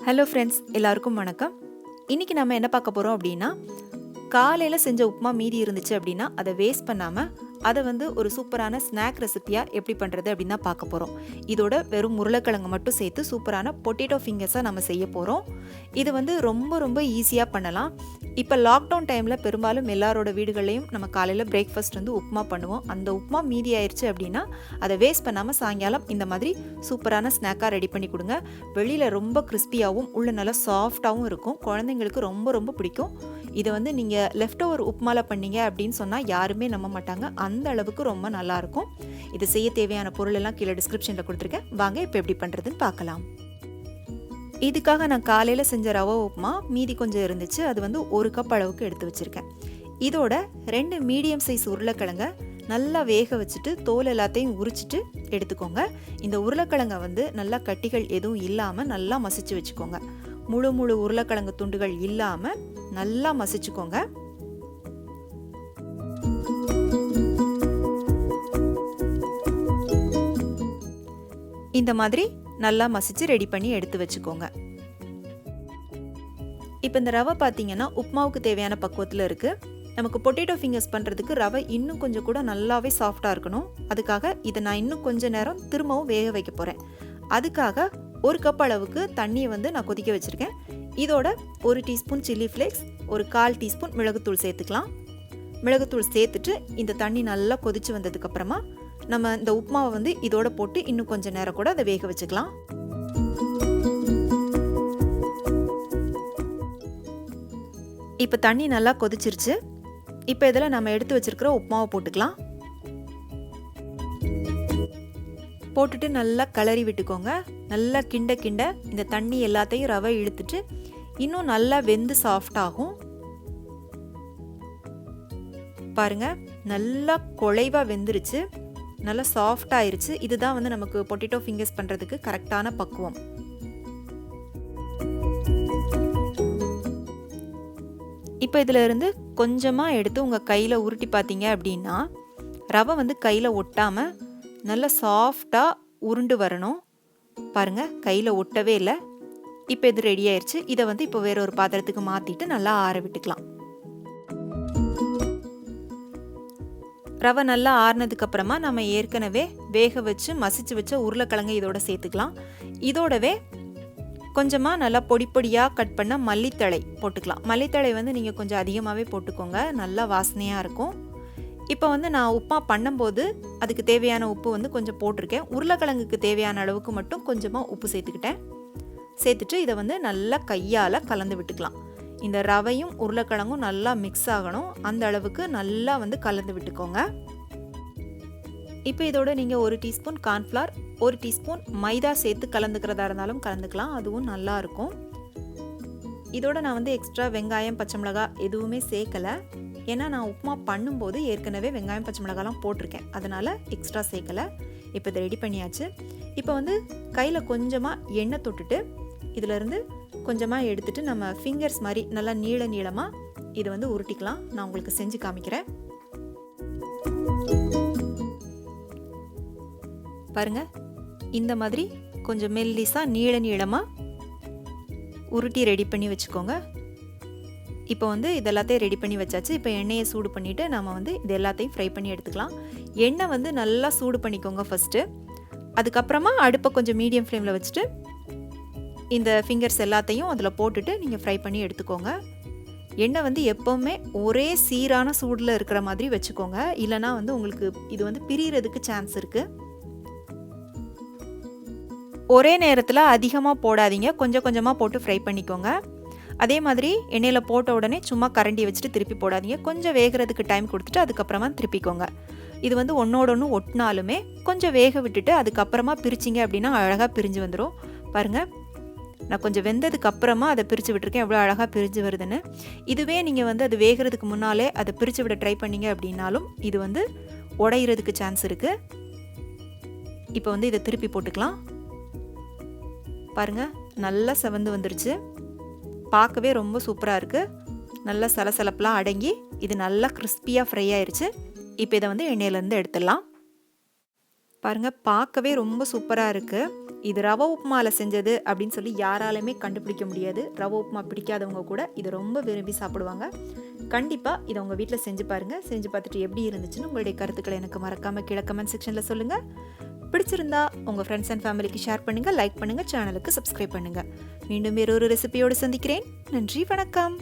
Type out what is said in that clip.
Hello friends, எல்லாருக்கும் வணக்கம். இன்றைக்கி நம்ம என்ன பார்க்க போகிறோம் அப்படின்னா, காலையில் செஞ்ச உப்புமா மீதி இருந்துச்சு அப்படின்னா அதை வேஸ்ட் பண்ணாமல் அதை ஒரு சூப்பரான ஸ்நாக் ரெசிபியாக எப்படி பண்ணுறது அப்படின்னு தான் பார்க்க போகிறோம். இதோட வெறும் உருளைக்கிழங்கு மட்டும் சேர்த்து சூப்பரான பொட்டேட்டோ ஃபிங்கர்ஸாக நம்ம செய்ய போகிறோம். இது ரொம்ப ரொம்ப ஈஸியாக பண்ணலாம். இப்போ லாக்டவுன் டைமில் பெரும்பாலும் எல்லாரோட வீடுகள்லையும் நம்ம காலையில் பிரேக்ஃபாஸ்ட் உப்புமா பண்ணுவோம். அந்த உப்புமா மீதி ஆயிடுச்சு அப்படின்னா அதை வேஸ்ட் பண்ணாமல் சாயங்காலம் இந்த மாதிரி சூப்பரான ஸ்நாக்காக ரெடி பண்ணி கொடுங்க. வெளியில் ரொம்ப கிறிஸ்பியாகவும் உள்ள நல்லா சாஃப்டாகவும் இருக்கும். குழந்தைங்களுக்கு ரொம்ப ரொம்ப பிடிக்கும். இதை நீங்கள் லெஃப்ட் ஓவர் உப்புமாவில் பண்ணீங்க அப்படின்னு சொன்னால் யாருமே நம்ப மாட்டாங்க. அந்த அளவுக்கு ரொம்ப நல்லாயிருக்கும். இது செய்ய தேவையான பொருள் எல்லாம் கீழே டிஸ்கிரிப்ஷனில் கொடுத்துருக்கேன். வாங்க இப்போ எப்படி பண்ணுறதுன்னு பார்க்கலாம். இதுக்காக நான் காலையில் செஞ்ச ரவா உப்புமா மீதி கொஞ்சம் இருந்துச்சு. அது 1 கப் அளவுக்கு எடுத்து வச்சுருக்கேன். இதோட 2 மீடியம் சைஸ் உருளைக்கிழங்க நல்லா வேக வச்சுட்டு தோல் எல்லாத்தையும் உரிச்சிட்டு எடுத்துக்கோங்க. இந்த உருளைக்கிழங்கை நல்லா கட்டிகள் எதுவும் இல்லாமல் நல்லா மசிச்சு வச்சுக்கோங்க. முழு உருளைக்கிழங்கு துண்டுகள் இல்லாமல் நல்லா மசிச்சுக்கோங்க. இந்த மாதிரி நல்லா மசிச்சு ரெடி பண்ணி எடுத்து வச்சுக்கோங்க. இப்போ இந்த ரவை பார்த்தீங்கன்னா உப்புமாவுக்கு தேவையான பக்குவத்தில் இருக்குது. நமக்கு பொட்டேட்டோ ஃபிங்கர்ஸ் பண்ணுறதுக்கு ரவை இன்னும் கொஞ்சம் கூட நல்லாவே சாஃப்டாக இருக்கணும். அதுக்காக இதை நான் இன்னும் கொஞ்சம் நேரம் திரும்பவும் வேக வைக்க போகிறேன். அதுக்காக 1 கப் அளவுக்கு தண்ணியை நான் கொதிக்க வச்சுருக்கேன். இதோட 1 டீஸ்பூன் சில்லி ஃப்ளேக்ஸ், 1/4 டீஸ்பூன் மிளகுத்தூள் சேர்த்துக்கலாம். மிளகுத்தூள் சேர்த்துட்டு இந்த தண்ணி நல்லா கொதிச்சு வந்ததுக்கப்புறமா நம்ம இந்த உப்புமாவை இதோட போட்டு இன்னும் கொஞ்சம் நேரம் கூட அதை வேக வச்சுக்கலாம். இப்போ தண்ணி நல்லா கொதிச்சிருச்சு. இப்போ இதில் நம்ம எடுத்து வச்சிருக்கிற உப்புமாவை போட்டுக்கலாம். போட்டுட்டு நல்லா கிளறி விட்டுக்கோங்க. நல்லா கிண்ட இந்த தண்ணி எல்லாத்தையும் ரவை இழுத்துட்டு இன்னும் நல்லா வெந்து சாஃப்ட் ஆகும். பாருங்க, நல்லா குழைவா வெந்துருச்சு, நல்லா சாஃப்ட் ஆயிருச்சு. இதுதான் நமக்கு பொட்டேட்டோ ஃபிங்கர்ஸ் பண்ணுறதுக்கு கரெக்டான பக்குவம். இப்போ இதில் இருந்து கொஞ்சமாக எடுத்து உங்கள் கையில் உருட்டி பார்த்தீங்க அப்படின்னா ரவை கையில் ஒட்டாமல் நல்லா சாஃப்டாக உருண்டு வரணும். பாருங்கள், கையில் ஒட்டவே இல்லை. இப்போ இது ரெடி ஆயிடுச்சு. இதை இப்போ வேற ஒரு பாத்திரத்துக்கு மாற்றிட்டு நல்லா ஆற விட்டுக்கலாம். ரவை நல்லா ஆறுனதுக்கு அப்புறமா நம்ம ஏற்கனவே வேக வச்சு மசிச்சு வச்ச உருளைக்கிழங்கு இதோட சேர்த்துக்கலாம். இதோடவே கொஞ்சமாக நல்லா பொடியாக கட் பண்ண மல்லித்தழை போட்டுக்கலாம். மல்லித்தழை நீங்கள் கொஞ்சம் அதிகமாகவே போட்டுக்கோங்க, நல்லா வாசனையாக இருக்கும். இப்போ நான் உப்புமா பண்ணும்போது அதுக்கு தேவையான உப்பு கொஞ்சம் போட்டிருக்கேன். உருளைக்கிழங்குக்கு தேவையான அளவுக்கு மட்டும் கொஞ்சமாக உப்பு சேர்த்துக்கிட்டேன். சேர்த்துட்டு இதை நல்லா கையால் கலந்து விட்டுக்கலாம். இந்த ரவையும் உருளைக்கிழங்கும் நல்லா மிக்ஸ் ஆகணும். அந்த அளவுக்கு நல்லா கலந்து விட்டுக்கோங்க. இப்போ இதோட நீங்கள் 1 டீஸ்பூன் கார்ன்ஃப்ளவர், 1 டீஸ்பூன் மைதா சேர்த்து கலந்துக்கிறதா இருந்தாலும் கலந்துக்கலாம். அதுவும் நல்லா இருக்கும். இதோட நான் எக்ஸ்ட்ரா வெங்காயம், பச்சை மிளகாய் எதுவுமே சேர்க்கலை. ஏன்னா நான் உப்புமா பண்ணும்போது ஏற்கனவே வெங்காயம், பச்சை மிளகாலாம் போட்டிருக்கேன். அதனால் எக்ஸ்ட்ரா சேர்க்கலை. இப்போ இதை ரெடி பண்ணியாச்சு. இப்போ கையில் கொஞ்சமாக எண்ணெய் தொட்டுட்டு இதிலேருந்து கொஞ்சமாக எடுத்துகிட்டு நம்ம ஃபிங்கர்ஸ் மாதிரி நல்லா நீளமாக இதை உருட்டிக்கலாம். நான் உங்களுக்கு செஞ்சு காமிக்கிறேன். பாருங்கள், இந்த மாதிரி கொஞ்சம் மெல்லிஸாக நீளமாக உருட்டி ரெடி பண்ணி வச்சுக்கோங்க. இப்போ இதெல்லாத்தையும் ரெடி பண்ணி வச்சாச்சு. இப்போ எண்ணெயை சூடு பண்ணிவிட்டு நம்ம இது எல்லாத்தையும் ஃப்ரை பண்ணி எடுத்துக்கலாம். எண்ணெய் நல்லா சூடு பண்ணிக்கோங்க ஃபஸ்ட்டு. அதுக்கப்புறமா அடுப்பை கொஞ்சம் மீடியம் ஃப்ளேமில் வச்சுட்டு இந்த ஃபிங்கர்ஸ் எல்லாத்தையும் அதில் போட்டுட்டு நீங்கள் ஃப்ரை பண்ணி எடுத்துக்கோங்க. எண்ணெய் எப்போவுமே ஒரே சீரான சூடில் இருக்கிற மாதிரி வச்சுக்கோங்க. இல்லைனா உங்களுக்கு இது பிரியறதுக்கு சான்ஸ் இருக்குது. ஒரே நேரத்தில் அதிகமாக போடாதீங்க, கொஞ்சம் கொஞ்சமாக போட்டு ஃப்ரை பண்ணிக்கோங்க. அதே மாதிரி எண்ணெயில் போட்ட உடனே சும்மா கரண்டி வச்சுட்டு திருப்பி போடாதீங்க. கொஞ்சம் வேகிறதுக்கு டைம் கொடுத்துட்டு அதுக்கப்புறமா திருப்பிக்கோங்க. இது ஒன்றோட ஒன்று ஒட்டினாலுமே கொஞ்சம் வேக விட்டுட்டு அதுக்கப்புறமா பிரிச்சிங்க அப்படின்னா அழகாக பிரிஞ்சு வந்துடும். பாருங்கள், நான் கொஞ்சம் வெந்ததுக்கு அப்புறமா அதை பிரித்து விட்டுருக்கேன். எவ்வளோ அழகாக பிரிஞ்சு வருதுன்னு. இதுவே நீங்கள் அது வேகிறதுக்கு முன்னாலே அதை பிரித்து விட ட்ரை பண்ணிங்க அப்படின்னாலும் இது உடையிறதுக்கு சான்ஸ் இருக்குது. இப்போ இதை திருப்பி போட்டுக்கலாம். பாருங்கள், நல்லா செவந்து வந்துருச்சு. பார்க்கவே ரொம்ப சூப்பராக இருக்குது. நல்லா சலசலப்பெலாம் அடங்கி இது நல்லா கிறிஸ்பியாக ஃப்ரை ஆயிடுச்சு. இப்போ இதை எண்ணெயிலேருந்து எடுத்துடலாம். பாருங்கள், பார்க்கவே ரொம்ப சூப்பராக இருக்குது. இது ரவா உப்புமாவில் செஞ்சது அப்படின்னு சொல்லி யாராலுமே கண்டுபிடிக்க முடியாது. ரவா உப்புமா பிடிக்காதவங்க கூட இதை ரொம்ப விரும்பி சாப்பிடுவாங்க. கண்டிப்பாக இதை உங்கள் வீட்டில் செஞ்சு பாருங்கள். செஞ்சு பார்த்துட்டு எப்படி இருந்துச்சுன்னு உங்களுடைய கருத்துக்களை எனக்கு மறக்காமல் கீழே கமெண்ட் செக்ஷனில் சொல்லுங்கள். பிடிச்சிருந்தா உங்கள் ஃப்ரெண்ட்ஸ் அண்ட் ஃபேமிலிக்கு ஷேர் பண்ணுங்கள், லைக் பண்ணுங்கள், சேனலுக்கு சப்ஸ்கிரைப் பண்ணுங்கள். மீண்டும் வேறொரு ரெசிபியோடு சந்திக்கிறேன். நன்றி, வணக்கம்.